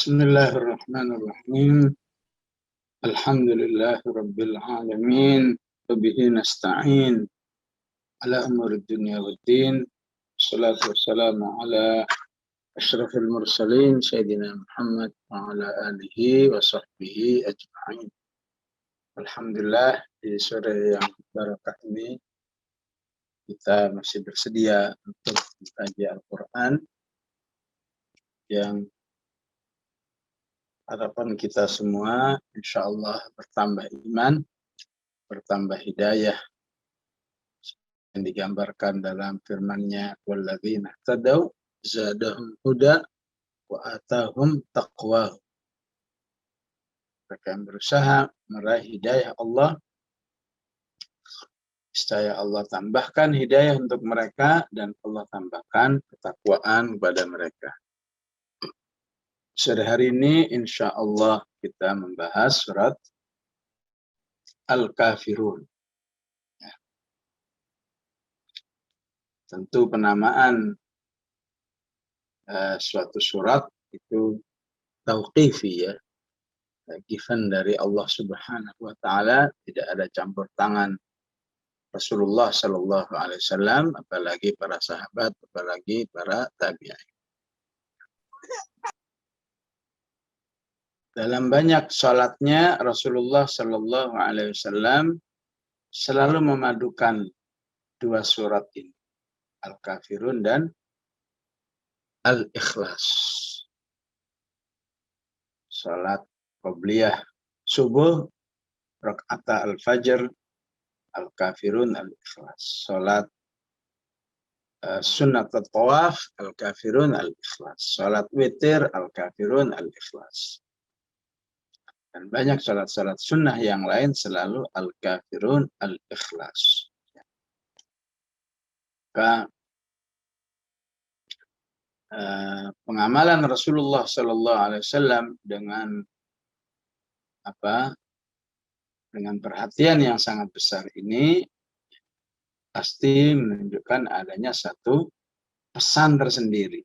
Bismillahirrahmanirrahim. Alhamdulillahirabbil alamin. Wa bihi nasta'in ala umuri dunya waddin. Wassalatu wassalamu ala asyrafil mursalin sayyidina Muhammad wa ala alihi wa sahbihi ajma'in. Alhamdulillah, di sore yang barakah ini kita masih bersedia untuk mengkaji Al-Quran yang harapan kita semua insya Allah bertambah iman, bertambah hidayah yang digambarkan dalam firman-Nya walladzina tadaw zadahum huda wa atahum taqwa. Mereka yang berusaha meraih hidayah Allah, niscaya Allah tambahkan hidayah untuk mereka dan Allah tambahkan ketakwaan kepada mereka. Sore hari ini insya Allah kita membahas surat Al-Kafirun. Ya. Tentu penamaan suatu surat itu tauqifi, ya, given dari Allah Subhanahu wa taala, tidak ada campur tangan Rasulullah Shallallahu alaihi wasallam, apalagi para sahabat, apalagi para tabi'in. Dalam banyak salatnya Rasulullah Shallallahu alaihi wasallam selalu memadukan dua surat ini, Al-Kafirun dan Al-Ikhlas. Salat qabliyah subuh, rakaat al-fajr, Al-Kafirun, Al-Ikhlas. Salat sunnat at-tawaf, Al-Kafirun, Al-Ikhlas. Salat witir, Al-Kafirun, Al-Ikhlas. Dan banyak salat-salat sunnah yang lain selalu Al-Kafirun, Al-Ikhlas. Maka pengamalan Rasulullah Sallallahu Alaihi Wasallam dengan perhatian yang sangat besar ini pasti menunjukkan adanya satu pesan tersendiri.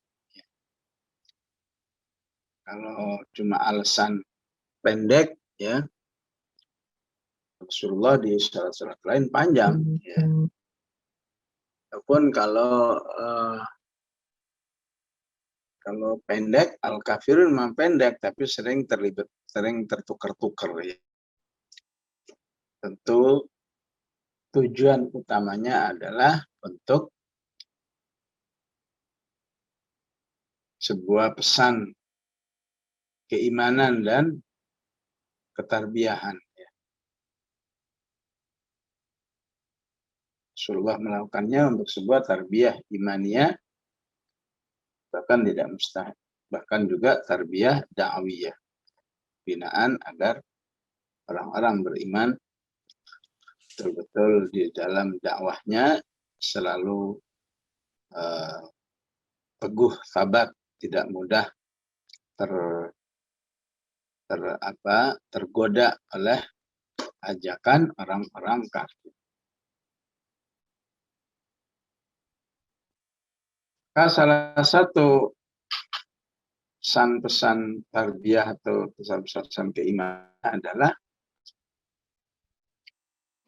Kalau cuma alasan pendek, ya, Rasulullah di surat-surat lain panjang, ya. Ataupun kalau pendek, Al-Kafirun memang pendek, tapi sering tertukar-tukar, ya. Tentu tujuan utamanya adalah untuk sebuah pesan keimanan dan ketarbiyahan. Ya. Rasulullah melakukannya untuk sebuah tarbiyah imaniyah, bahkan tidak mustahil, bahkan juga tarbiyah da'wiyah, binaan agar orang-orang beriman betul-betul di dalam dakwahnya selalu teguh, sabar, tidak mudah tergoda oleh ajakan orang-orang kafir. Salah satu pesan-pesan tarbiyah atau pesan-pesan keimanan adalah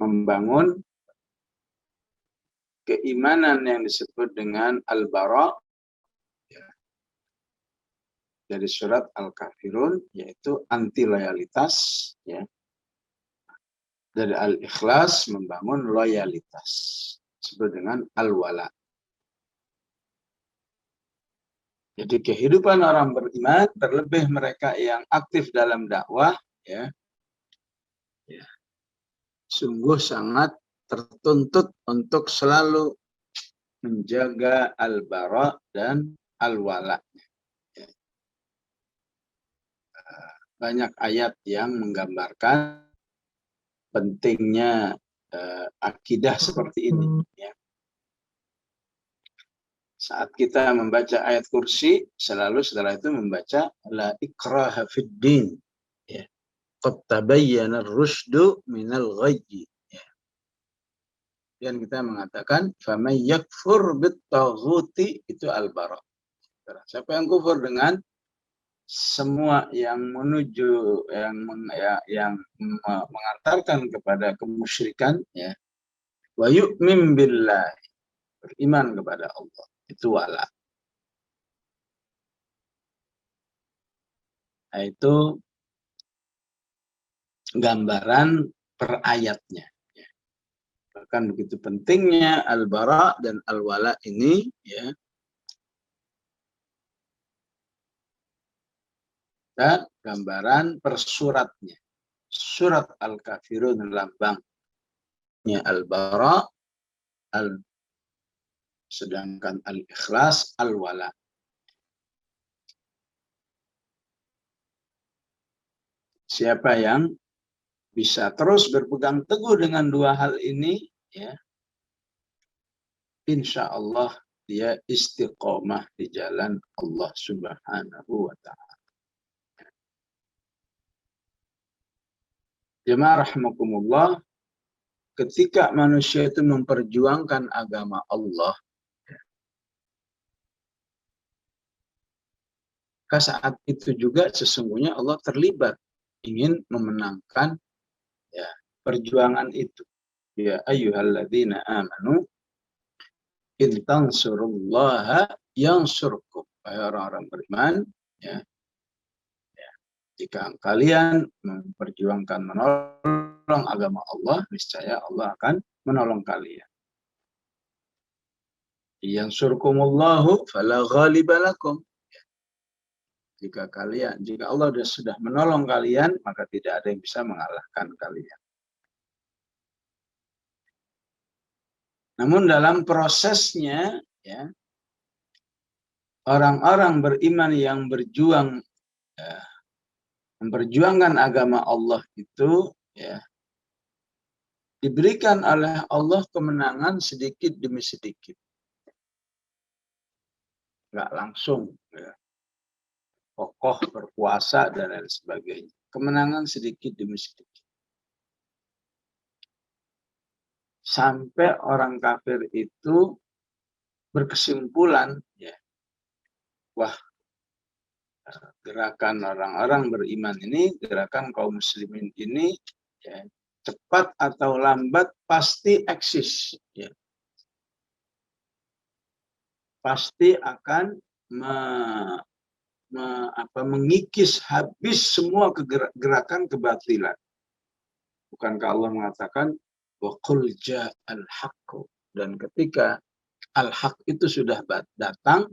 membangun keimanan yang disebut dengan al-bara, ya, dari surat Al-Kafirun, yaitu anti loyalitas, ya. Dari Al-Ikhlas membangun loyalitas, disebut dengan al-wala. Jadi kehidupan orang beriman, terlebih mereka yang aktif dalam dakwah, ya, sungguh sangat tertuntut untuk selalu menjaga al-bara dan al-wala. Banyak ayat yang menggambarkan pentingnya akidah seperti ini. Ya. Saat kita membaca ayat kursi, selalu setelah itu membaca la ikraha fid din. Ya. Qad tabayyana ar-rusydu minal ghayyi. Ya. Dan kita mengatakan faman yakfur bit-taghuti, itu al-bara. Siapa yang kufur dengan semua yang menuju yang mengantarkan kepada kemusyrikan, ya, wa yu'min billah, beriman kepada Allah, itu wala. Nah, itu gambaran per ayatnya. Bahkan begitu pentingnya al-bara dan al-wala ini, ya. Dan gambaran per suratnya. Surat Al-Kafirun lambangnya al-bara, sedangkan al-ikhlas al-wala. Siapa yang bisa terus berpegang teguh dengan dua hal ini, ya, insya Allah dia istiqomah di jalan Allah Subhanahu wa Ta'ala. Jemaah rahimakumullah, ketika manusia itu memperjuangkan agama Allah, maka saat itu juga sesungguhnya Allah terlibat ingin memenangkan, ya, perjuangan itu. Ya ayyuhalladzina amanu in tansurullaha yansurkum. Wahai orang-orang beriman, ya, jika kalian memperjuangkan menolong agama Allah, niscaya Allah akan menolong kalian. Yansurkumullahu fala ghaliba lakum. Jika Allah sudah menolong kalian, maka tidak ada yang bisa mengalahkan kalian. Namun dalam prosesnya, ya, orang-orang beriman yang berjuang, ya, memperjuangkan agama Allah itu, ya, diberikan oleh Allah kemenangan sedikit demi sedikit. Nggak langsung, ya, kokoh berkuasa dan lain sebagainya. Kemenangan sedikit demi sedikit. Sampai orang kafir itu berkesimpulan, ya, wah, gerakan orang-orang beriman ini, gerakan kaum muslimin ini, ya, cepat atau lambat pasti eksis, ya. Pasti akan mengikis habis semua gerakan kebatilan. Bukankah Allah mengatakan wa qul ja'al haqqu, dan ketika al-haq itu sudah datang,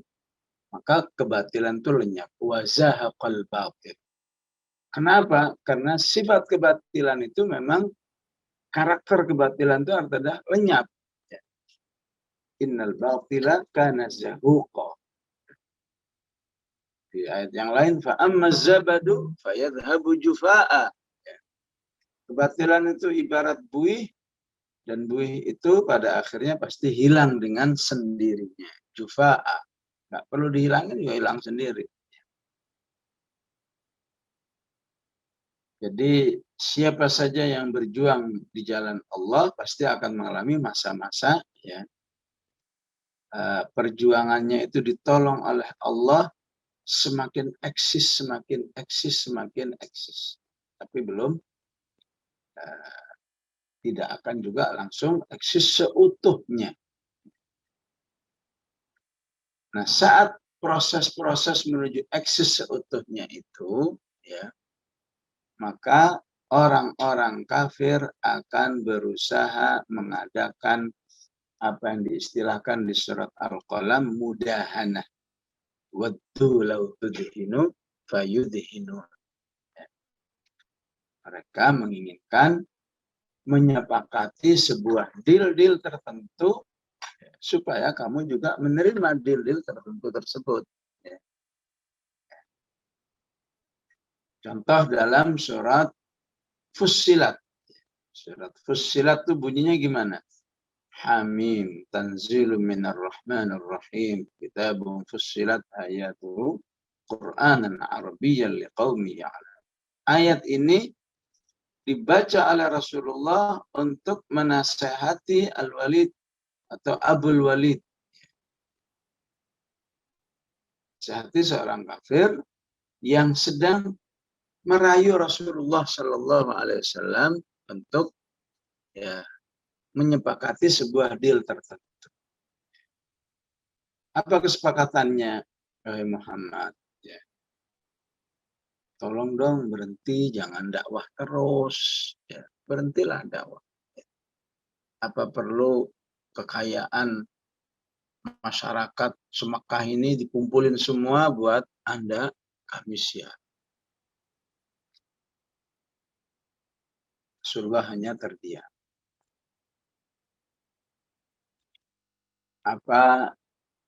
maka kebatilan itu lenyap. Wa zahaqal batil. Kenapa? Karena sifat kebatilan itu memang, karakter kebatilan itu adalah lenyap. Innal batila kana zahuqa. Di ayat yang lain, fa amma zabadu fayadhhabu jufaa. Kebatilan itu ibarat buih, dan buih itu pada akhirnya pasti hilang dengan sendirinya. Jufaa. Nggak perlu dihilangin, juga hilang sendiri. Jadi siapa saja yang berjuang di jalan Allah pasti akan mengalami masa-masa, ya, perjuangannya itu ditolong oleh Allah, semakin eksis, semakin eksis, semakin eksis. Tapi belum, tidak akan juga langsung eksis seutuhnya. Nah, saat proses-proses menuju eksis seutuhnya itu, ya, maka orang-orang kafir akan berusaha mengadakan apa yang diistilahkan di surat Al-Qalam mudahanah. Waddu law tudhinu fayudhinu. Mereka menginginkan menyepakati sebuah deal-deal tertentu supaya kamu juga menerima deal-deal tertentu tersebut. Contoh dalam surat Fussilat. Surat Fussilat itu bunyinya gimana? Hamim tanzilum minar rahmanir rahim, kitabun fussilat ayatuhu Qur'anan Arabiyyan liqaumi ya'lamun. Ayat ini dibaca oleh Rasulullah untuk menasehati Al-Walid atau Abul Walid. Nasihati seorang kafir yang sedang merayu Rasulullah Shallallahu Alaihi Wasallam untuk ya menyepakati sebuah deal tertentu. Apa kesepakatannya, Muhammad? Ya, tolong dong berhenti, jangan dakwah terus. Ya, berhentilah dakwah. Apa perlu kekayaan masyarakat Mekah ini dikumpulin semua buat Anda? Kami siap. Rasulullah hanya terdiam. Apa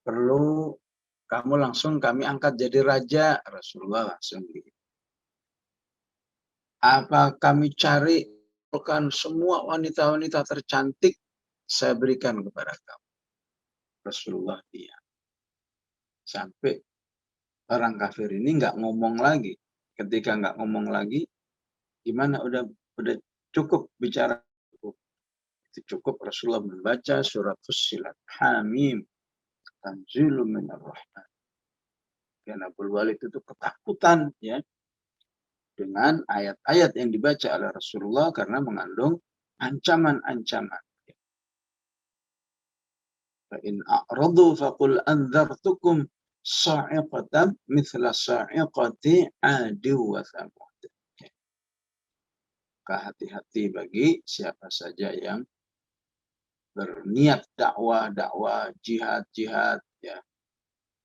perlu kamu langsung kami angkat jadi raja? Rasulullah langsung gitu. Apa kami cari bukan semua wanita-wanita tercantik saya berikan kepada kamu? Rasulullah diam. Sampai orang kafir ini nggak ngomong lagi. Ketika nggak ngomong lagi, gimana? Udah cukup bicara. Itu cukup Rasulullah membaca surat Fussilat. Hamim. Tanzilum minar rahman. Karena Abu Walid itu ketakutan ya dengan ayat-ayat yang dibaca oleh Rasulullah karena mengandung ancaman-ancaman. Fa in a'radu faqul anzartukum sa'iqatan mithla sa'iqati 'adi wa thamud. Hati-hati bagi siapa saja yang berniat dakwah, jihad ya,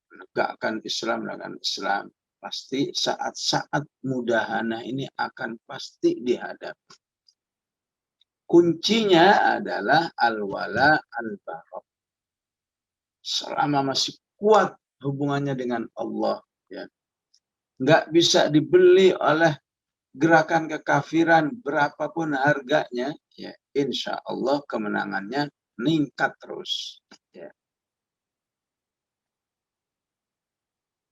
menegakkan Islam dengan Islam. Pasti saat-saat mudahana ini akan pasti dihadapi. Kuncinya adalah al-wala al-bara. Selama masih kuat hubungannya dengan Allah, ya, nggak bisa dibeli oleh gerakan kekafiran berapapun harganya, ya, insya Allah kemenangannya meningkat terus. Ya.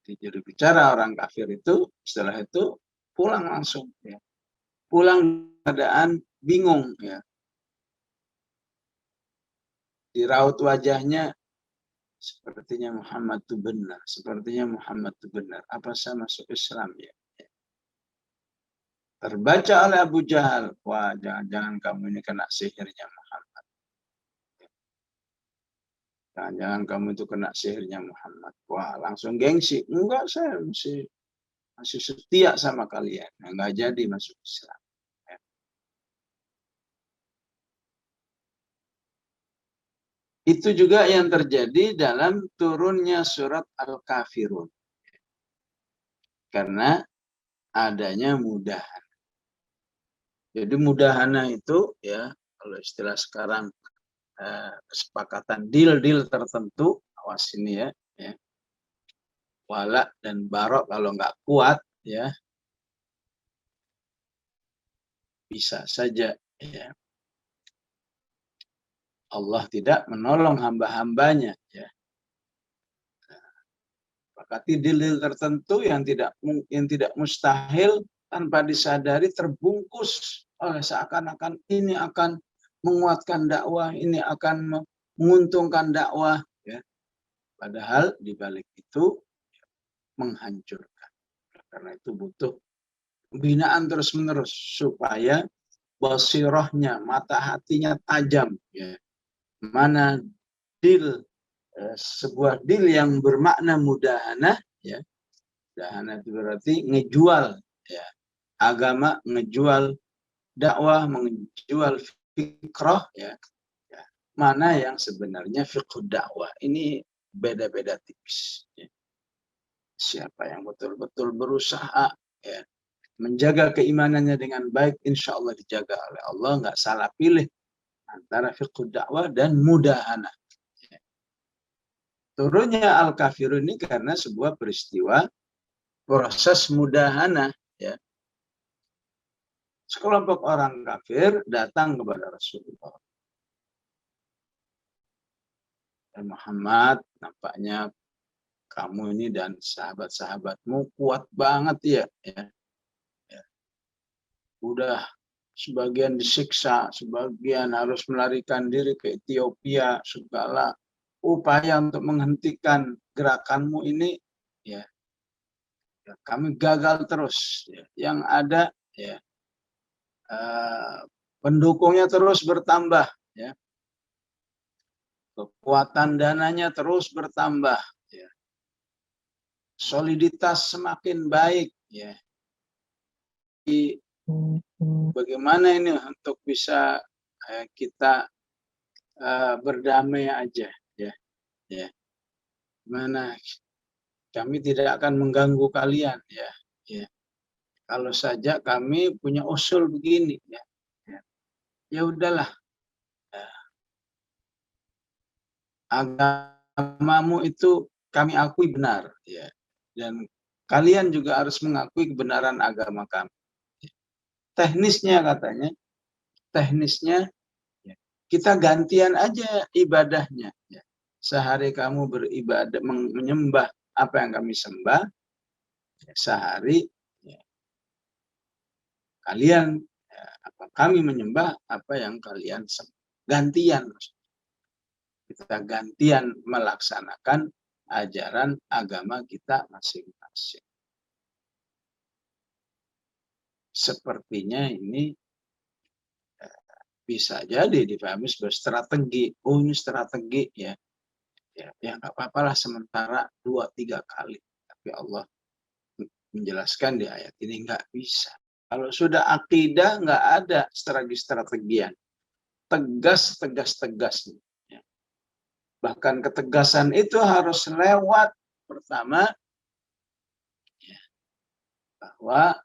Jadi bicara orang kafir itu, setelah itu pulang langsung. Ya. Pulang keadaan bingung. Ya. Di raut wajahnya, sepertinya Muhammad itu benar. Sepertinya Muhammad itu benar. Apa saya masuk Islam ya? Terbaca oleh Abu Jahal. Wah, jangan-jangan kamu ini kena sihirnya Muhammad. Jangan-jangan kamu itu kena sihirnya Muhammad. Wah, langsung gengsi. Enggak, saya masih setia sama kalian. Enggak jadi masuk Islam. Itu juga yang terjadi dalam turunnya surat Al-Kafirun. Karena adanya mudahan. Jadi mudahana itu ya kalau istilah sekarang kesepakatan deal-deal tertentu, awas ini ya. Wala dan barok kalau nggak kuat ya bisa saja ya Allah tidak menolong hamba-hambanya ya. Sepakati deal-deal tertentu yang tidak mustahil tanpa disadari terbungkus oleh seakan-akan ini akan menguatkan dakwah, ini akan menguntungkan dakwah ya. Padahal di balik itu menghancurkan. Karena itu butuh pembinaan terus-menerus supaya basirahnya, mata hatinya tajam ya. Mana deal sebuah deal yang bermakna mudahana ya. Mudahana itu berarti ngejual ya. Agama, ngejual dakwah, menjual fikrah ya. Mana yang sebenarnya fiqh dakwah ini beda-beda tipis ya. Siapa yang betul-betul berusaha ya menjaga keimanannya dengan baik, insya Allah dijaga oleh Allah, nggak salah pilih antara fiqh dakwah dan mudahana. Turunnya Al-Kafirun ini karena sebuah peristiwa proses mudahana ya. Sekelompok orang kafir datang kepada Rasulullah. Dan Muhammad, nampaknya kamu ini dan sahabat-sahabatmu kuat banget ya. Udah sebagian disiksa, sebagian harus melarikan diri ke Ethiopia, segala upaya untuk menghentikan gerakanmu ini ya ya, kami gagal terus. Ya. Yang ada ya pendukungnya terus bertambah, ya. Kekuatan dananya terus bertambah, ya. Soliditas semakin baik, ya. Bagaimana ini untuk bisa kita berdamai aja, ya, ya. Gimana? Kami tidak akan mengganggu kalian, ya, ya. Kalau saja kami punya usul begini, ya, ya, ya udahlah. Ya. Agamamu itu kami akui benar, ya, dan kalian juga harus mengakui kebenaran agama kami. Teknisnya katanya, teknisnya ya, kita gantian aja ibadahnya. Ya. Sehari kamu beribadah menyembah apa yang kami sembah, ya, sehari ya, kalian ya, kami menyembah apa yang kalian sembah. Gantian, kita gantian melaksanakan ajaran agama kita masing-masing. Sepertinya ini bisa jadi dipahami sebagai strategi. Oh, ini strategi, ya. Ya nggak apa-apalah sementara 2-3 kali. Tapi Allah menjelaskan di ayat ini nggak bisa. Kalau sudah akidah nggak ada strategi-strategian. Tegas. Ya. Bahkan ketegasan itu harus lewat pertama ya, bahwa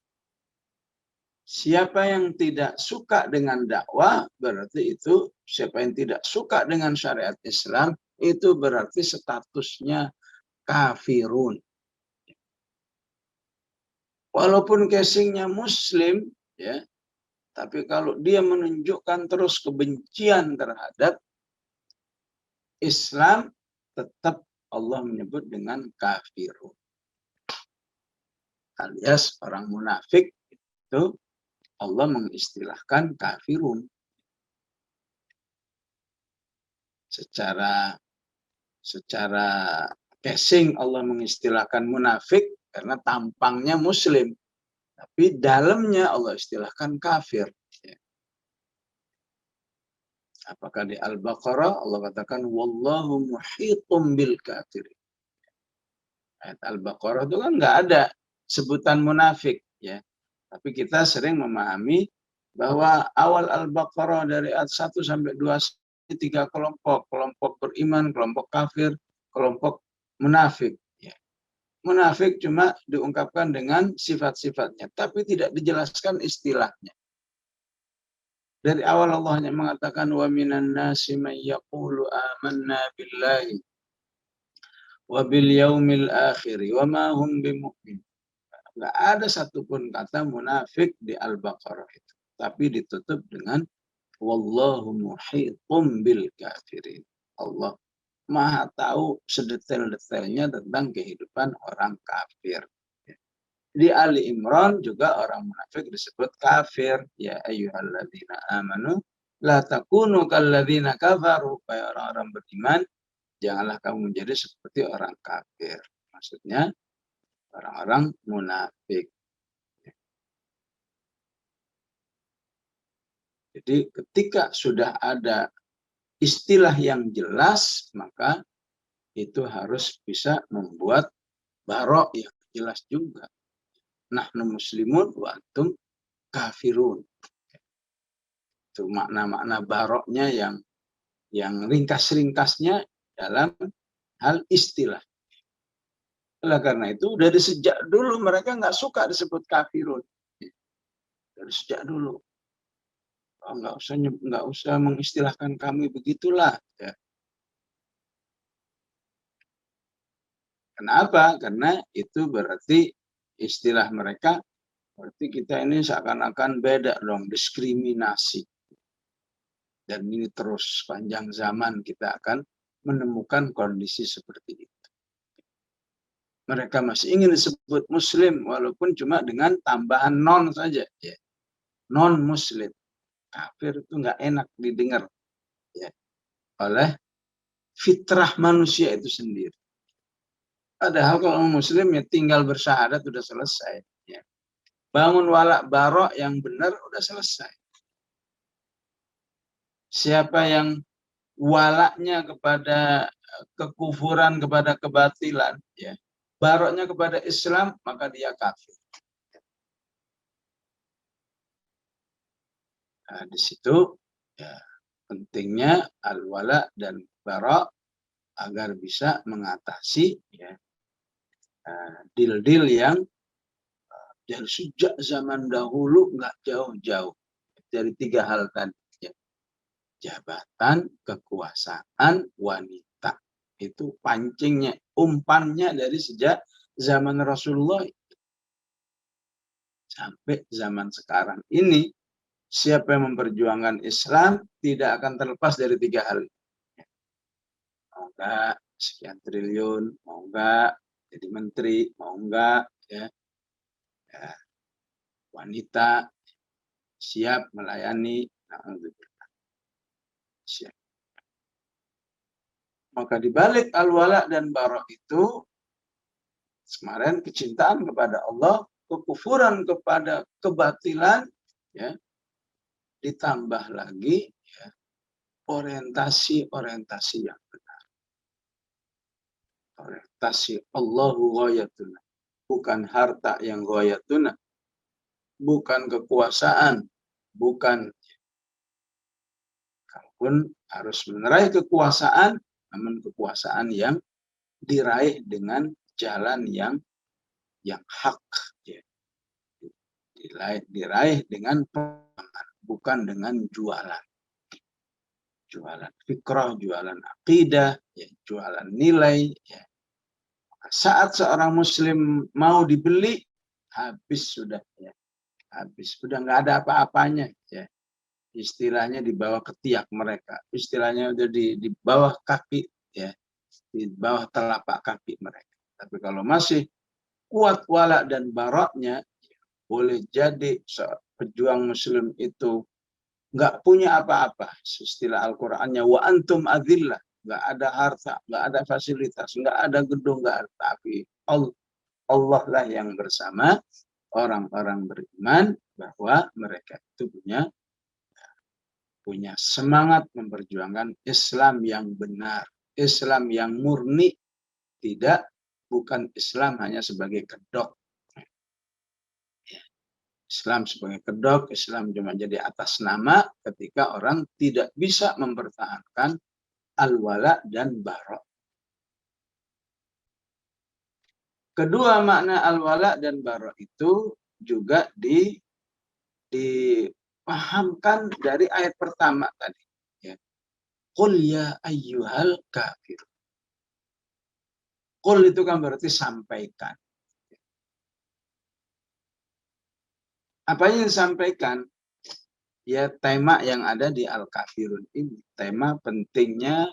siapa yang tidak suka dengan dakwah, berarti itu siapa yang tidak suka dengan syariat Islam, itu berarti statusnya kafirun. Walaupun casingnya muslim, ya, tapi kalau dia menunjukkan terus kebencian terhadap Islam, tetap Allah menyebut dengan kafirun. Alias orang munafik itu Allah mengistilahkan kafirun. Secara casing Allah mengistilahkan munafik karena tampangnya muslim, tapi dalamnya Allah istilahkan kafir. Apakah di Al-Baqarah Allah katakan wallahu muhitum bil kafirin. Ayat Al-Baqarah itu kan nggak ada sebutan munafik, ya. Tapi kita sering memahami bahwa awal Al-Baqarah dari ayat 1 sampai 2 3 kelompok, kelompok beriman, kelompok kafir, kelompok munafik. Ya. Munafik cuma diungkapkan dengan sifat-sifatnya, tapi tidak dijelaskan istilahnya. Dari awal Allah hanya mengatakan wa minan nasi may yaqulu amanna billahi wa bil yaumil akhir wa ma hum bimumin. Enggak ada satupun kata munafik di Al-Baqarah itu, tapi ditutup dengan wallahu muhitum bil kafirin. Allah Maha tahu sedetail-detailnya tentang kehidupan orang kafir. Di Ali Imran juga orang munafik disebut kafir. Ya ayyuhalladzina amanu la takunu kalladzina kafaru. Orang-orang beriman, janganlah kamu menjadi seperti orang kafir. Maksudnya orang-orang munafik. Jadi ketika sudah ada istilah yang jelas, maka itu harus bisa membuat barok yang jelas juga. Nahnu muslimun wa antum kafirun. Itu makna-makna baroknya yang ringkas-ringkasnya dalam hal istilah. Oleh karena itu dari sejak dulu mereka nggak suka disebut kafirun. Dari sejak dulu. Oh, nggak usah mengistilahkan kami begitulah. Ya. Kenapa? Karena itu berarti istilah mereka berarti kita ini seakan-akan beda dong, diskriminasi. Dan ini terus panjang zaman kita akan menemukan kondisi seperti itu. Mereka masih ingin disebut muslim walaupun cuma dengan tambahan non saja. Ya. Non muslim. Kafir itu nggak enak didengar. Ya. Oleh fitrah manusia itu sendiri. Padahal kalau muslim ya tinggal bersyahadat udah selesai. Ya. Bangun wala barok yang benar udah selesai. Siapa yang walaknya kepada kekufuran, kepada kebatilan, ya, baroknya kepada Islam, maka dia kafir. Nah, di situ ya, pentingnya al-wala dan barok agar bisa mengatasi ya, deal-deal yang dari sejak zaman dahulu nggak jauh-jauh dari tiga hal tadi. Ya. Jabatan, kekuasaan, wanita. Itu pancingnya, umpannya dari sejak zaman Rasulullah sampai zaman sekarang ini. Siapa yang memperjuangkan Islam tidak akan terlepas dari tiga hal. Mau enggak sekian triliun, mau enggak jadi menteri, mau enggak ya, ya wanita siap melayani. Siap. Maka dibalik al-wala dan barok itu kemarin kecintaan kepada Allah, kekufuran kepada kebatilan, ya, ditambah lagi ya, orientasi yang benar. Orientasi Allahu ghayatuna, bukan harta yang ghayatuna, bukan kekuasaan, bukan kalaupun harus menerai kekuasaan, namun kekuasaan yang diraih dengan jalan yang hak, ya. Diraih dengan pemahaman, bukan dengan jualan fikrah, jualan akidah, ya, jualan nilai. Ya. Saat seorang muslim mau dibeli, habis sudah, ya, habis, sudah nggak ada apa-apanya, ya. Istilahnya di bawah ketiak mereka, istilahnya udah di bawah kaki, ya, di bawah telapak kaki mereka. Tapi kalau masih kuat wala dan baroknya, boleh jadi pejuang muslim itu nggak punya apa-apa. Istilah Al-Qur'annya wa antum adillah, nggak ada harta, nggak ada fasilitas, nggak ada gedung, nggak ada, tapi Allah lah yang bersama orang-orang beriman bahwa mereka itu punya semangat memperjuangkan Islam yang benar, Islam yang murni, bukan Islam hanya sebagai kedok. Islam sebagai kedok, Islam cuma jadi atas nama ketika orang tidak bisa mempertahankan al-wala dan barok. Kedua makna al-wala dan barok itu juga dipahamkan dari ayat pertama tadi. Ya. Qul ya ayyuhal kafir. Qul itu kan berarti sampaikan. Apa yang disampaikan? Ya, tema yang ada di Al-Kafirun ini. Tema pentingnya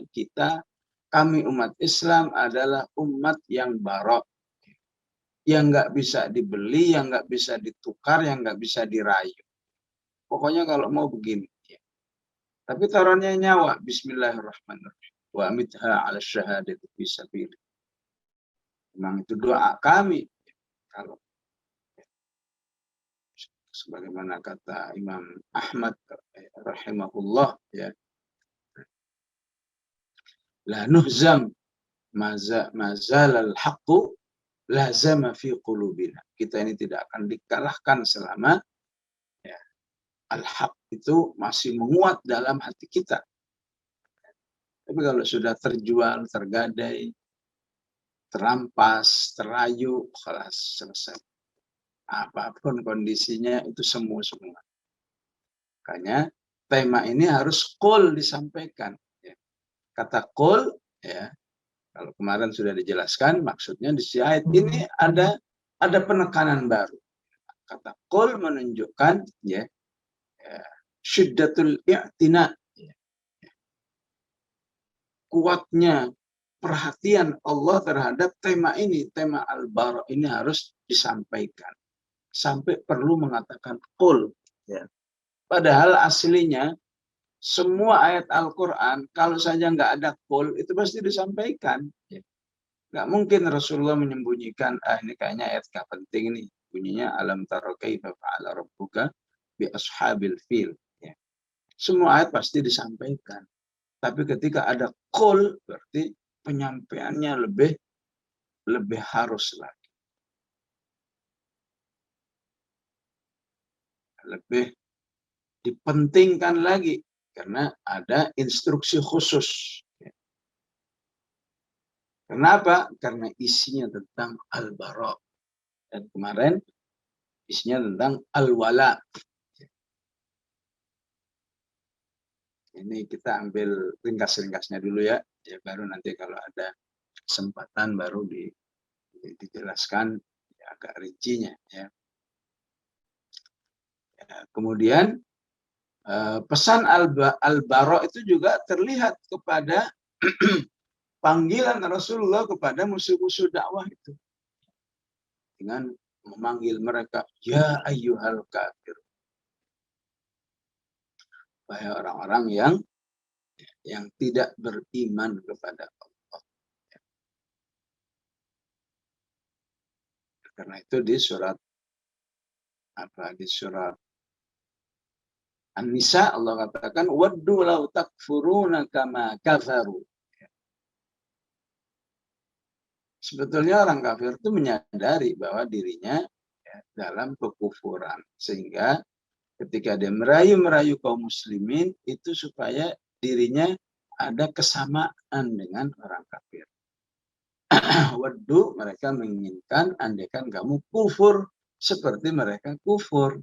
kami umat Islam adalah umat yang barok. Yang nggak bisa dibeli, yang nggak bisa ditukar, yang nggak bisa dirayu. Pokoknya kalau mau begini. Ya. Tapi taruhannya nyawa. Bismillahirrahmanirrahim. Wa amitha ala syahadati fisabilillah. Memang itu doa kami. Kalau sebagaimana kata Imam Ahmad rahimahullah, ya, la nuhzam mazal al-haqqu lazama fi qulubina. Kita ini tidak akan dikalahkan selama ya, al-haq itu masih menguat dalam hati kita. Tapi kalau sudah terjual, tergadai, terampas, terayu, kelas selesai. Apapun kondisinya itu semua. Makanya tema ini harus qul disampaikan. Ya. Kata qul, ya, kalau kemarin sudah dijelaskan, maksudnya di ayat ini ada penekanan baru. Kata qul menunjukkan ya, syiddatul i'tina, ya, kuatnya perhatian Allah terhadap tema ini, tema al-bara ini harus disampaikan. Sampai perlu mengatakan qul. Ya. Padahal aslinya semua ayat Al-Quran kalau saja nggak ada qul itu pasti disampaikan. Ya. Nggak mungkin Rasulullah menyembunyikan, ini kayaknya ayat nggak penting nih. Bunyinya alam tara kaifa fa'ala rabbuka bi ashabil fil. Ya. Semua ayat pasti disampaikan. Tapi ketika ada qul, berarti penyampaiannya lebih harus lagi. Lebih dipentingkan lagi. Karena ada instruksi khusus. Kenapa? Karena isinya tentang al-bara. Dan kemarin isinya tentang al-wala. Ini kita ambil ringkas-ringkasnya dulu ya. Ya baru nanti kalau ada kesempatan baru dijelaskan ya, agak rincinya ya. Kemudian pesan al-bara itu juga terlihat kepada panggilan Rasulullah kepada musuh-musuh dakwah itu. Dengan memanggil mereka, ya ayyuhal kafir. Wahai orang-orang yang tidak beriman kepada Allah. Karena itu di surat An-Nisa Allah katakan waddu law takfuruna kama kafaru. Sebetulnya orang kafir itu menyadari bahwa dirinya dalam kekufuran, sehingga ketika dia merayu kaum muslimin itu supaya dirinya ada kesamaan dengan orang kafir. Waddu, mereka menginginkan andaikan kamu kufur seperti mereka kufur.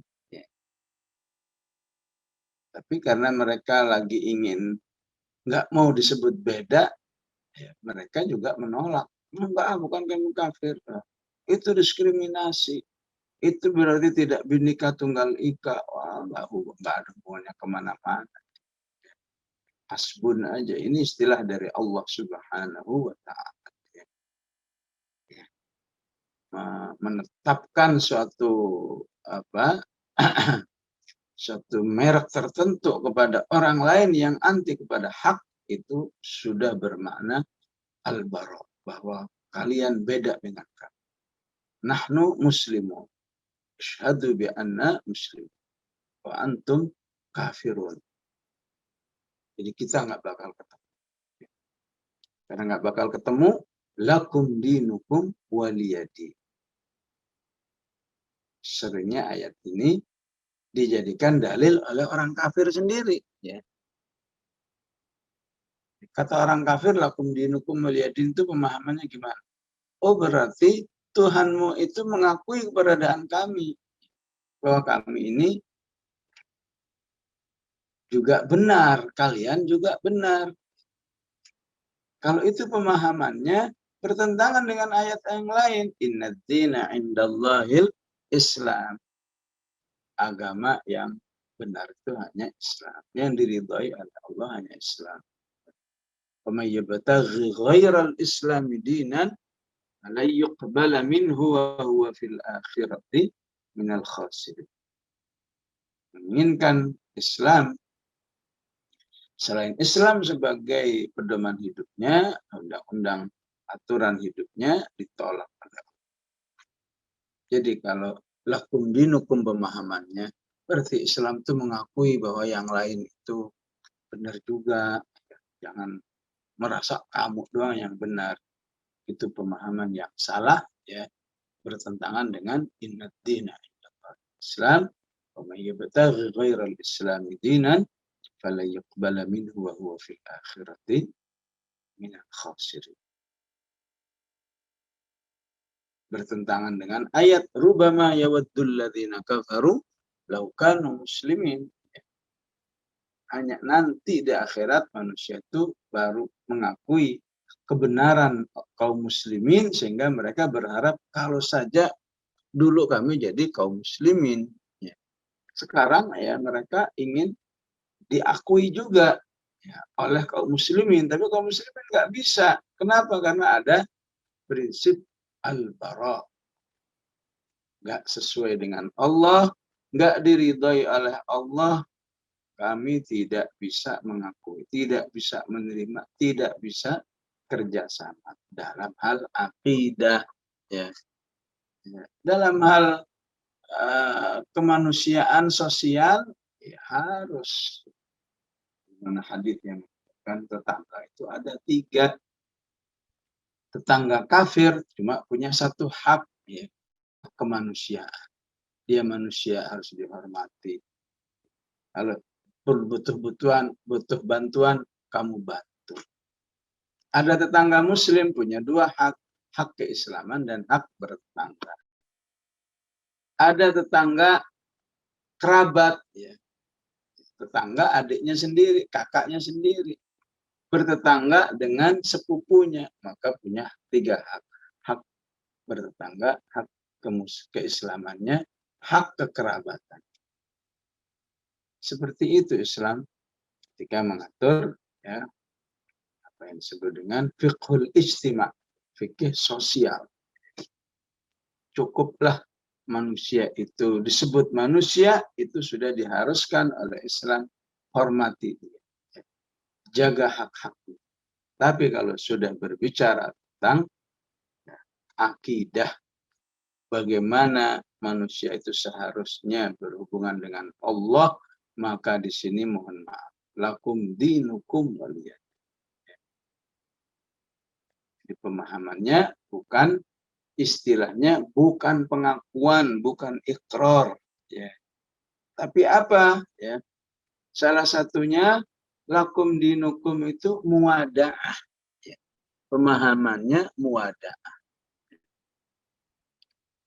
Tapi karena mereka lagi ingin nggak mau disebut beda, ya, mereka juga menolak. Enggak, bukan kamu kafir. Nah, itu diskriminasi. Itu berarti tidak binika tunggal ika. Wah, nggak ada hubungannya kemana-mana. Hasbun aja. Ini istilah dari Allah Subhanahu wa Ta'ala. Ya. Menetapkan suatu suatu merek tertentu kepada orang lain yang anti kepada hak, itu sudah bermakna al-bara, bahwa kalian beda dengan kami. Nahnu muslimun. Asyhadu bi anna muslim. Wa antum kafirun. Jadi kita nggak bakal ketemu. Karena nggak bakal ketemu, lakum dinukum waliyadi. Seringnya ayat ini dijadikan dalil oleh orang kafir sendiri. Ya. Kata orang kafir, lakum dinukum waliyadin, itu pemahamannya gimana? Oh, berarti Tuhanmu itu mengakui keberadaan kami. Bahwa kami ini juga benar, kalian juga benar. Kalau itu pemahamannya bertentangan dengan ayat yang lain. Inna dzina indallahil Islam. Agama yang benar itu hanya Islam. Yang diridhai oleh Allah hanya Islam. Wa may yabtaghi ghairal islami dinan la yuqbala minhu wa huwa fil akhirati minal khasirin. Menginginkan Islam selain Islam sebagai pedoman hidupnya, undang-undang aturan hidupnya ditolak. Jadi kalau lakum dinukum pemahamannya, berarti Islam itu mengakui bahwa yang lain itu benar juga. Jangan merasa kamu doang yang benar. Itu pemahaman yang salah, ya, bertentangan dengan inna dina Islam. Wa may yabtaghi ghairal islami dinan fala yuqbala minhu wa huwa fil akhirati minal khasirin. Bertentangan dengan ayat rubama yawaddul ladzina kafaru law kanu muslimin. Hanya nanti di akhirat manusia itu baru mengakui kebenaran kaum muslimin, sehingga mereka berharap kalau saja dulu kami jadi kaum muslimin. Ya. Sekarang ya mereka ingin diakui juga ya, oleh kaum muslimin, tapi kaum muslimin nggak bisa. Kenapa? Karena ada prinsip al-bara. Nggak sesuai dengan Allah, nggak diridhai oleh Allah, kami tidak bisa mengakui, tidak bisa menerima, tidak bisa kerjasama dalam hal akidah, ya. Dalam hal kemanusiaan sosial, ya harus. Mana hadis yang kan tetangga itu ada 3 tetangga kafir cuma punya 1 hak, ya, kemanusiaan. Dia manusia harus dihormati. Kalau butuh bantuan, kamu bantu. Ada tetangga muslim punya 2 hak, hak keislaman dan hak bertetangga. Ada tetangga kerabat, ya. Tetangga adiknya sendiri, kakaknya sendiri. Bertetangga dengan sepupunya, maka punya 3 hak. Hak bertetangga, hak keislamannya, hak kekerabatan. Seperti itu Islam ketika mengatur, ya, apa yang disebut dengan fiqhul ijtima', fikih sosial. Cukuplah manusia itu disebut manusia, itu sudah diharuskan oleh Islam, hormati dia, jaga hak-haknya. Tapi kalau sudah berbicara tentang akidah, bagaimana manusia itu seharusnya berhubungan dengan Allah, maka di sini mohon maaf, lakum dinukum waliyadin. Di pemahamannya bukan, istilahnya bukan pengakuan, bukan ikrar, ya. Tapi apa, ya? Salah satunya lakum dinukum itu muwadaah, ya. Pemahamannya muwadaah.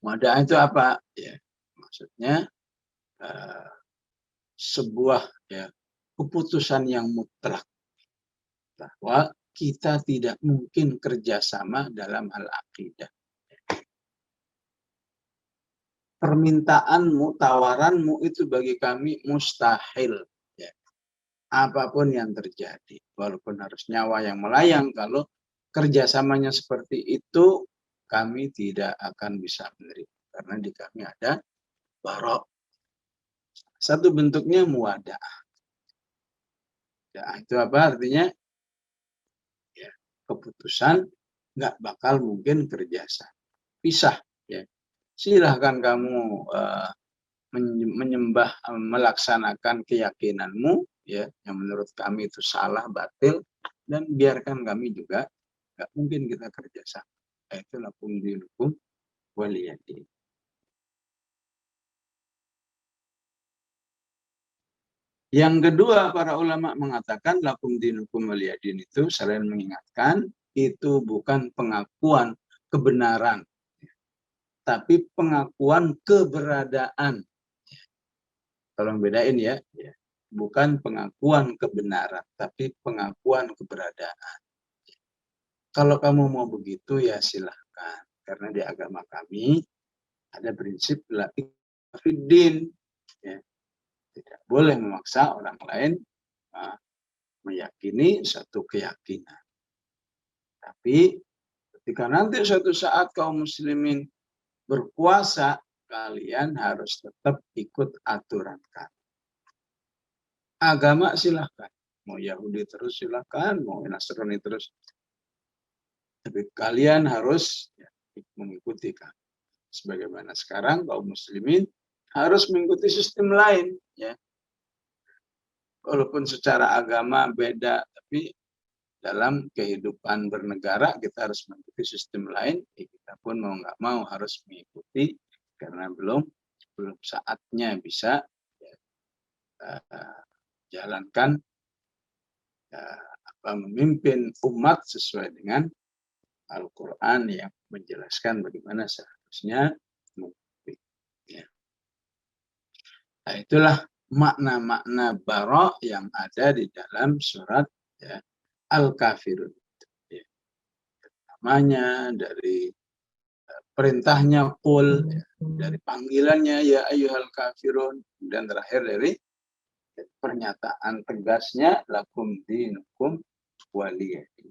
Muwadaah itu apa, ya? Maksudnya sebuah, ya, keputusan yang mutlak bahwa kita tidak mungkin kerjasama dalam hal akidah. Permintaanmu, tawaranmu itu bagi kami mustahil, ya. Apapun yang terjadi, walaupun harus nyawa yang melayang, kalau kerjasamanya seperti itu, kami tidak akan bisa menerima. Karena di kami ada barok. Satu bentuknya muwadah. Ya, itu apa artinya? Ya, keputusan nggak bakal mungkin kerjasama. Pisah, ya. Silahkan kamu menyembah, melaksanakan keyakinanmu, ya, yang menurut kami itu salah, batil, dan biarkan kami juga, nggak mungkin kita kerjasama. Itu lakum dinukum waliyadin. Yang kedua, para ulama mengatakan lakum dinukum waliyadin itu selain mengingatkan, itu bukan pengakuan kebenaran, tapi pengakuan keberadaan. Tolong bedain, ya. Bukan pengakuan kebenaran, tapi pengakuan keberadaan. Kalau kamu mau begitu, ya silahkan. Karena di agama kami ada prinsip la ikraha fiddin, ya. Tidak boleh memaksa orang lain meyakini satu keyakinan. Tapi ketika nanti suatu saat kaum muslimin berkuasa, kalian harus tetap ikut aturan kami. Agama silahkan, mau Yahudi terus silahkan, mau Nasrani terus. Tapi kalian harus, ya, mengikuti kami. Sebagaimana sekarang kaum muslimin harus mengikuti sistem lain, ya. Walaupun secara agama beda, tapi dalam kehidupan bernegara kita harus mengikuti sistem lain. Kita pun mau nggak mau harus mengikuti, karena belum saatnya bisa, ya, jalankan, memimpin umat sesuai dengan Al-Quran yang menjelaskan bagaimana seharusnya memimpin. Ya. Nah, itulah makna-makna bara yang ada di dalam surat, ya, Al-Kafirun. Ya. Namanya dari perintahnya qul, ya, dari panggilannya ya ayyuhal kafirun, dan terakhir dari pernyataan tegasnya lakum dinukum waliyadin.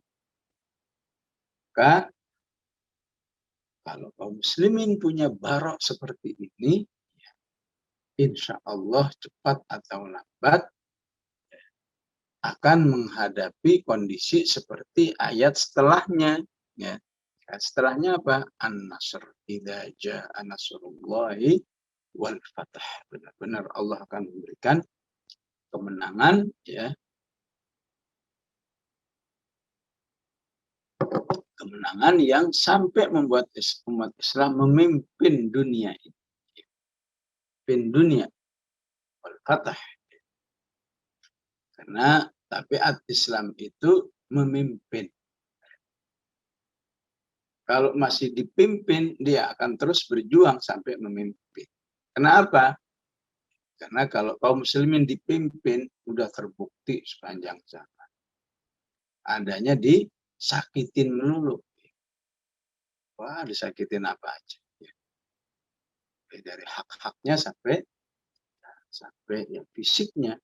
Maka kalau kaum muslimin punya barok seperti ini, ya, insya Allah cepat atau lambat, ya, akan menghadapi kondisi seperti ayat setelahnya. Ya. Ayat setelahnya apa? An-Nasr. Idza jaa nasrullahi wal fath. Benar-benar Allah akan memberikan kemenangan, ya, kemenangan yang sampai membuat umat Islam memimpin dunia ini. Memimpin dunia. Wal fath. Karena tabiat Islam itu memimpin. Kalau masih dipimpin, dia akan terus berjuang sampai memimpin. Kenapa? Karena kalau kaum muslimin dipimpin, udah terbukti sepanjang zaman. Adanya disakitin melulu. Wah, disakitin apa aja. Dari hak-haknya sampai ya, fisiknya.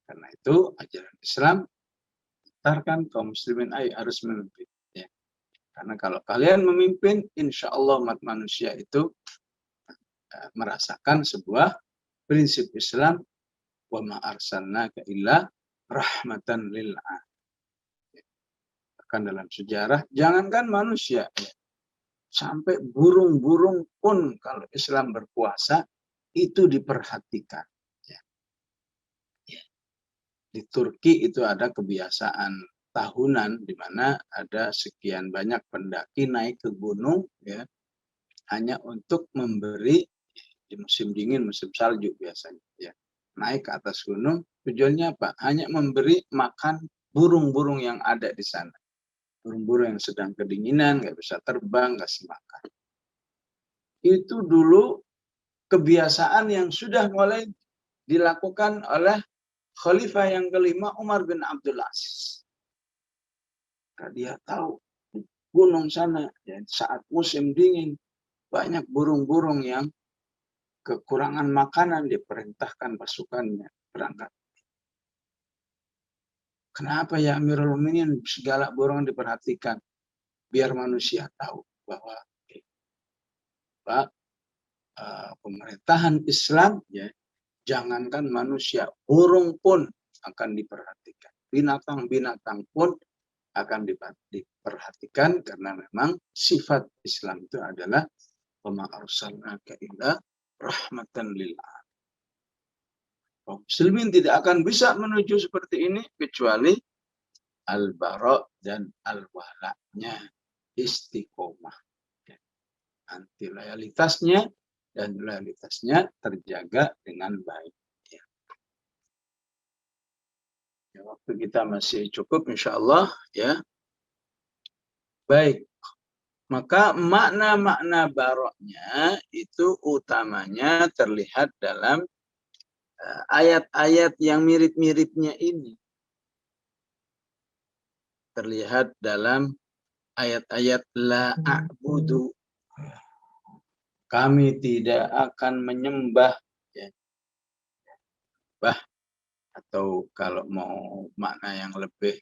Karena itu ajaran Islam mengantarkan kaum muslimin harus memimpin. Ya. Karena kalau kalian memimpin, insya Allah umat manusia itu merasakan sebuah prinsip Islam, wa ma arsalnaka illa rahmatan lil alamin. Bahkan dalam sejarah, jangankan manusia, sampai burung-burung pun kalau Islam berkuasa itu diperhatikan. Di Turki itu ada kebiasaan tahunan di mana ada sekian banyak pendaki naik ke gunung, ya, hanya untuk memberi di musim dingin, musim salju biasanya, ya, naik ke atas gunung. Tujuannya apa? Hanya memberi makan burung-burung yang ada di sana. Burung-burung yang sedang kedinginan, nggak bisa terbang, kasih makan. Itu dulu kebiasaan yang sudah mulai dilakukan oleh Khalifah yang kelima, Umar bin Abdul Aziz. Karena dia tahu di gunung sana, ya, saat musim dingin, banyak burung-burung yang kekurangan makanan, diperintahkan pasukannya berangkat. Kenapa ya Amirul Mukminin segala burung diperhatikan? Biar manusia tahu bahwa pemerintahan Islam, ya, jangankan manusia, burung pun akan diperhatikan. Binatang-binatang pun akan diperhatikan karena memang sifat Islam itu adalah wa ma arsalnaka illa rahmatan lil alamin. Muslimin tidak akan bisa menuju seperti ini kecuali al-bara dan al-wala'nya istiqomah. Anti loyalitasnya dan loyalitasnya terjaga dengan baik. Ya, waktu kita masih cukup, insya Allah, ya. Baik, maka makna-makna baroknya itu utamanya terlihat dalam ayat-ayat yang mirip-miripnya ini. Terlihat dalam ayat-ayat la a'budu. Kami tidak akan menyembah, ya. Atau kalau mau makna yang lebih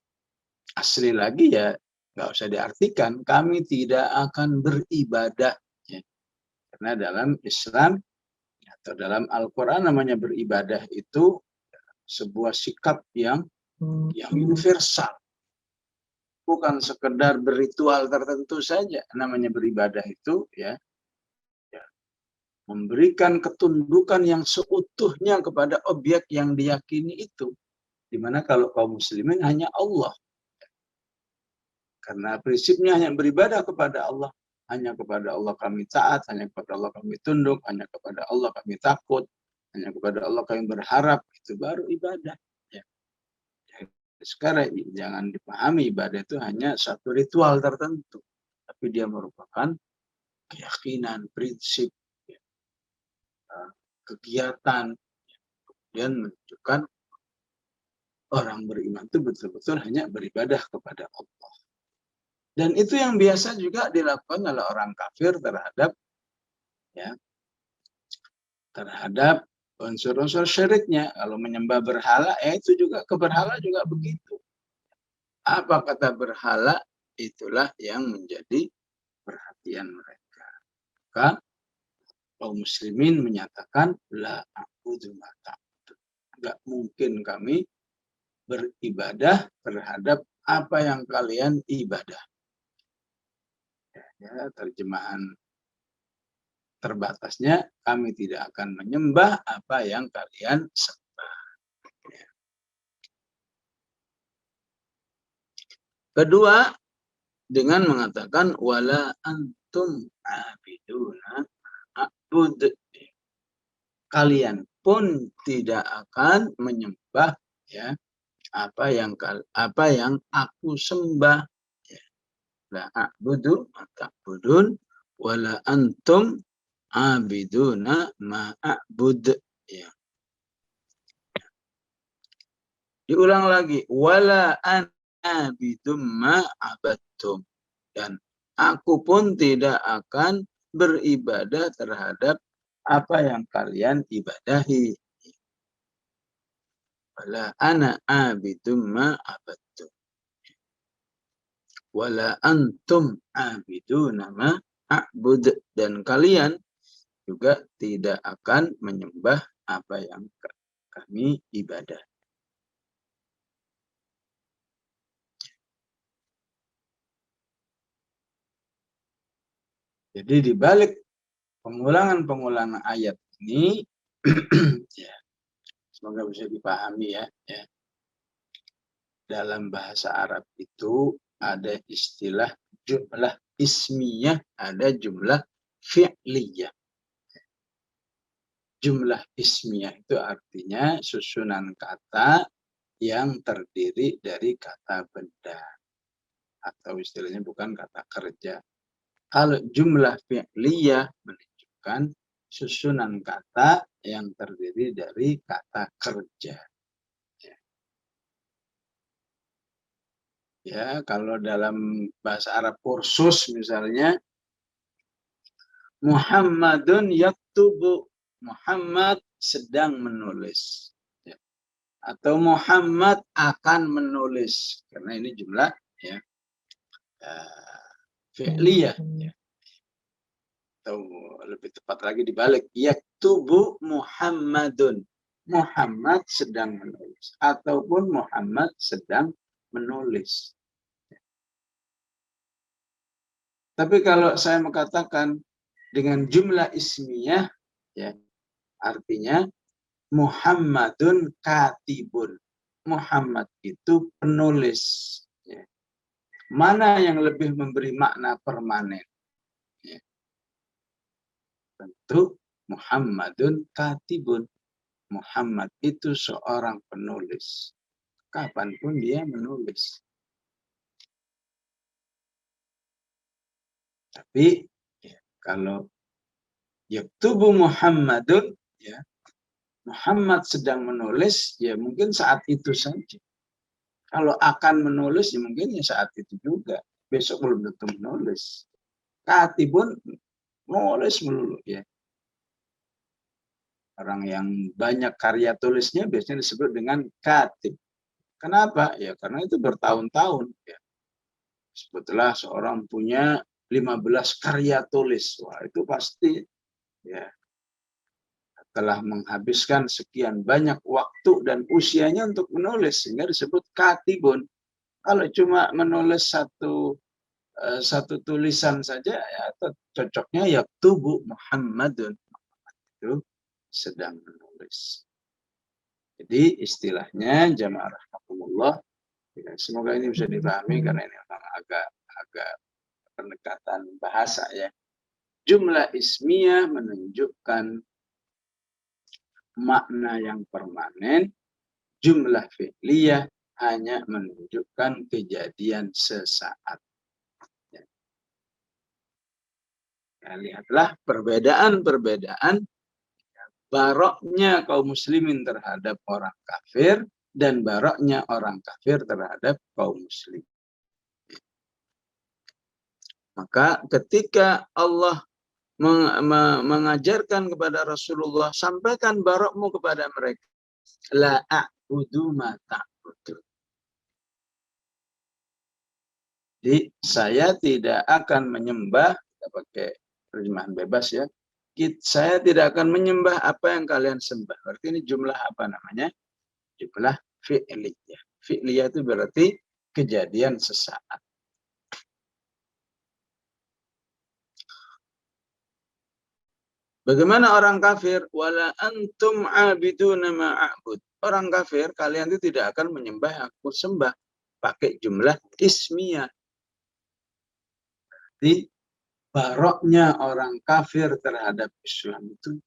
asli lagi, ya nggak usah diartikan. Kami tidak akan beribadah, ya. Karena dalam Islam atau dalam Al-Quran namanya beribadah itu sebuah sikap yang universal. Bukan sekedar berritual tertentu saja. Namanya beribadah itu, ya, memberikan ketundukan yang seutuhnya kepada objek yang diyakini itu. Dimana kalau kaum muslimin hanya Allah. Karena prinsipnya hanya beribadah kepada Allah. Hanya kepada Allah kami taat, hanya kepada Allah kami tunduk, hanya kepada Allah kami takut, hanya kepada Allah kami berharap. Itu baru ibadah. Ya. Sekarang jangan dipahami ibadah itu hanya satu ritual tertentu. Tapi dia merupakan keyakinan, prinsip, ya, kegiatan. Kemudian menunjukkan orang beriman itu betul-betul hanya beribadah kepada Allah. Dan itu yang biasa juga dilakukan oleh orang kafir terhadap, ya, terhadap unsur-unsur syiriknya. Kalau menyembah berhala, itu juga ke berhala juga begitu. Apa kata berhala? Itulah yang menjadi perhatian mereka. Maka kaum muslimin menyatakan la a'budu ma ta'budun. Enggak mungkin kami beribadah terhadap apa yang kalian ibadah. Ya, terjemahan terbatasnya, kami tidak akan menyembah apa yang kalian sembah. Ya. Kedua, dengan mengatakan wala antum abiduna a'bud. Kalian pun tidak akan menyembah ya apa yang aku sembah. Ya. La a'budu ta'budun wala antum abiduna ma'abud. Ya. Diulang lagi, wala an abidum ma'abadtum. Dan aku pun tidak akan beribadah terhadap apa yang kalian ibadahi. Wala ana abidum ma'abadtum. Wala antum abiduna ma'abud. Dan kalian juga tidak akan menyembah apa yang kami ibadah. Jadi di balik pengulangan ayat ini, ya, semoga bisa dipahami ya. Dalam bahasa Arab itu ada istilah jumlah ismiyah, ada jumlah fi'liyah. Jumlah ismiyah itu artinya susunan kata yang terdiri dari kata benda. Atau istilahnya bukan kata kerja. Kalau jumlah fi'liyah menunjukkan susunan kata yang terdiri dari kata kerja. Ya, kalau dalam bahasa Arab kursus misalnya, Muhammadun yaktubu, Muhammad sedang menulis. Ya. Atau Muhammad akan menulis. Karena ini jumlah ya, fi'liyah. Ya. Atau lebih tepat lagi dibalik, yaktubu Muhammadun, Muhammad sedang menulis, ataupun Muhammad sedang menulis. Tapi kalau saya mengatakan dengan jumlah ismiyah, ya, artinya Muhammadun katibun, Muhammad itu penulis. Ya. Mana yang lebih memberi makna permanen? Tentu Muhammadun katibun. Muhammad itu seorang penulis. Kapanpun dia menulis. Tapi ya, kalau yaktubu Muhammadun, ya, Muhammad sedang menulis, ya mungkin saat itu saja. Kalau akan menulis, ya mungkin ya saat itu juga. Besok belum tentu menulis. Katibun nulis melulu ya. Orang yang banyak karya tulisnya biasanya disebut dengan katib. Kenapa? Ya karena itu bertahun-tahun ya. Sebetulnya seorang punya 15 karya tulis. Wah, itu pasti ya telah menghabiskan sekian banyak waktu dan usianya untuk menulis, sehingga disebut katibun. Kalau cuma menulis satu tulisan saja, ya cocoknya ya tubuh Muhammadun, itu sedang menulis. Jadi istilahnya jamaah rahimakumullah, ya, semoga ini bisa dipahami karena ini memang agak pendekatan bahasa ya. Jumlah ismiyah menunjukkan makna yang permanen, jumlah fi'liyah hanya menunjukkan kejadian sesaat. Ya, lihatlah perbedaan-perbedaan baroknya kaum muslimin terhadap orang kafir dan baroknya orang kafir terhadap kaum muslim. Maka ketika Allah mengajarkan kepada Rasulullah, sampaikan barokmu kepada mereka. La a'budu ma ta'budun. Jadi saya tidak akan menyembah, kita pakai terjemahan bebas ya. Saya tidak akan menyembah apa yang kalian sembah. Berarti ini jumlah apa namanya? Jumlah fi'liyah. Fi'liyah itu berarti kejadian sesaat. Bagaimana orang kafir? Wala antum abiduna ma'abud. Orang kafir, kalian itu tidak akan menyembah aku sembah. Pakai jumlah ismiyah. Jadi, baroknya orang kafir terhadap Islam itu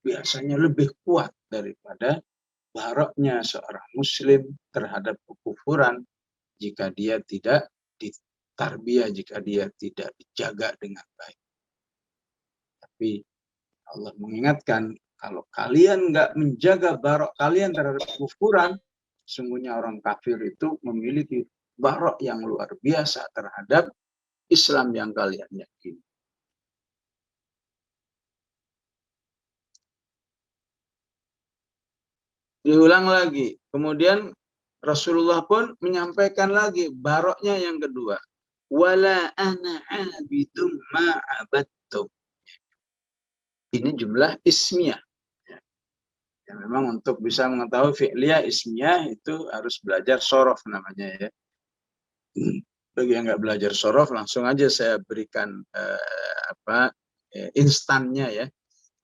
biasanya lebih kuat daripada baroknya seorang muslim terhadap kekufuran jika dia tidak ditarbiyah, jika dia tidak dijaga dengan baik. Tapi Allah mengingatkan, kalau kalian nggak menjaga barok kalian terhadap kekufuran, sungguhnya orang kafir itu memiliki barok yang luar biasa terhadap Islam yang kalian yakini. Diulang lagi. Kemudian Rasulullah pun menyampaikan lagi baroknya yang kedua. Wala ana abidum ma'abattum. Ini jumlah ismiyah. Ya, memang untuk bisa mengetahui fi'liyah ismiyah itu harus belajar sorof namanya ya. Bagi yang nggak belajar sorof, langsung aja saya berikan instannya ya.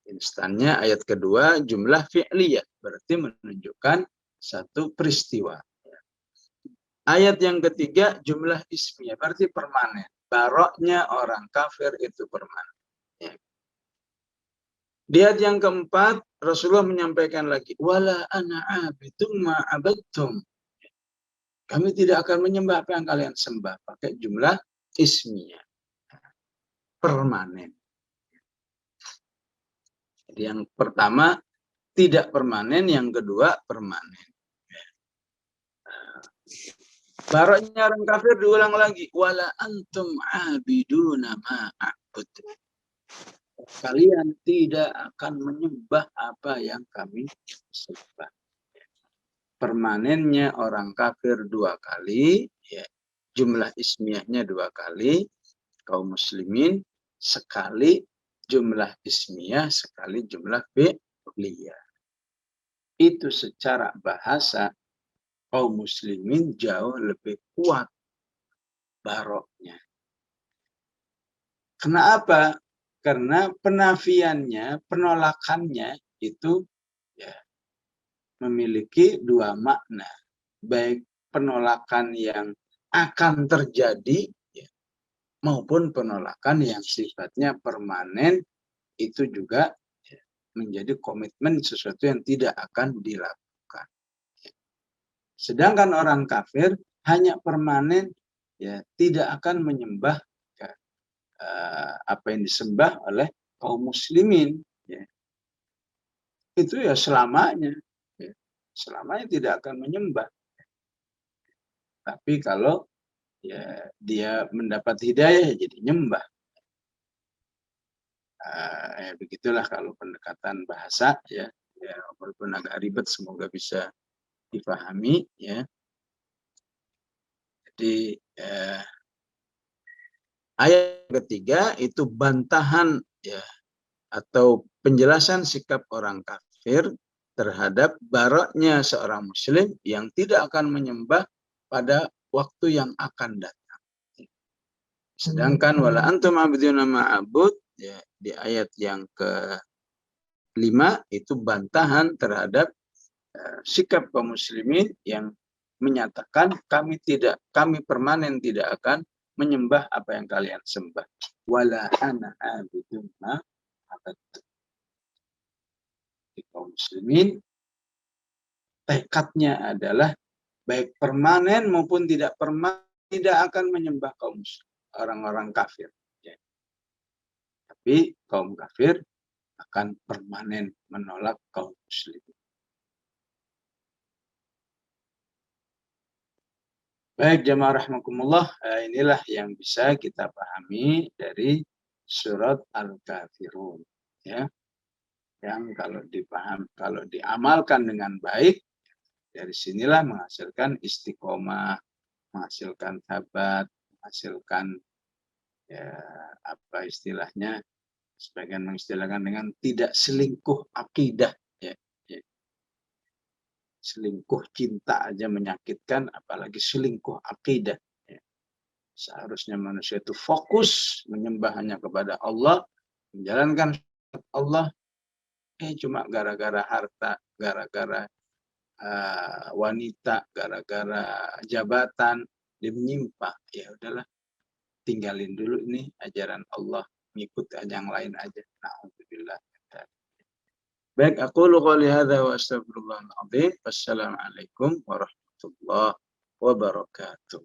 Instannya ayat kedua jumlah fi'liyah, berarti menunjukkan satu peristiwa. Ayat yang ketiga jumlah ismiyah, berarti permanen. Baroknya orang kafir itu permanen. Ya. Di ayat yang keempat Rasulullah menyampaikan lagi, wala ana abidum ma abadtum. Kami tidak akan menyembah apa yang kalian sembah. Pakai jumlah ismiyah. Permanen. Jadi yang pertama tidak permanen, yang kedua permanen. Baroknya orang kafir diulang lagi. Wala antum abiduna ma'abud. Kalian tidak akan menyembah apa yang kami sembah. Permanennya orang kafir dua kali, ya, jumlah ismiyahnya dua kali, kaum muslimin sekali jumlah ismiyah, sekali jumlah fi'liyah. Itu secara bahasa kaum muslimin jauh lebih kuat baroknya. Kenapa? Karena penafiannya, penolakannya itu ya memiliki dua makna. Baik penolakan yang akan terjadi ya, maupun penolakan yang sifatnya permanen, itu juga ya, menjadi komitmen sesuatu yang tidak akan dilakukan. Sedangkan orang kafir hanya permanen, ya tidak akan menyembah ya, apa yang disembah oleh kaum muslimin. Ya. Itu ya selamanya. Ya. Selamanya tidak akan menyembah. Tapi kalau ya dia mendapat hidayah jadi nyembah. Ya begitulah kalau pendekatan bahasa ya. Ya walaupun agak ribet, semoga bisa dipahami ya. Jadi ayat ketiga itu bantahan ya atau penjelasan sikap orang kafir terhadap baroknya seorang muslim yang tidak akan menyembah pada waktu yang akan datang. Sedangkan wala antum abiduna ma'abud ya, di ayat yang ke-5 itu bantahan terhadap sikap kaum muslimin yang menyatakan kami permanen tidak akan menyembah apa yang kalian sembah. Wala ana abidun ma abadtum. Kaum muslimin tekadnya adalah baik permanen maupun tidak permanen tidak akan menyembah kaum orang-orang kafir. Ya. Tapi kaum kafir akan permanen menolak kaum muslimin. Baik jamaah rahmakumullah, inilah yang bisa kita pahami dari surat Al-Kafirun. Ya. Yang kalau diamalkan dengan baik, dari sinilah menghasilkan istiqomah, menghasilkan sabat, menghasilkan ya apa istilahnya, sebagian mengistilahkan dengan tidak selingkuh akidah. Ya. Ya. Selingkuh cinta aja menyakitkan, apalagi selingkuh akidah. Ya. Seharusnya manusia itu fokus menyembah hanya kepada Allah, menjalankan syariat Allah, cuma gara-gara harta, gara-gara wanita, gara-gara jabatan, dia menyimpang. Ya udahlah, tinggalin dulu ini ajaran Allah, ngikut yang lain aja. Na'udzubillah. Baik, aku qouli hadza wa astaghfirullahal azim. Wassalamualaikum warahmatullahi wabarakatuh.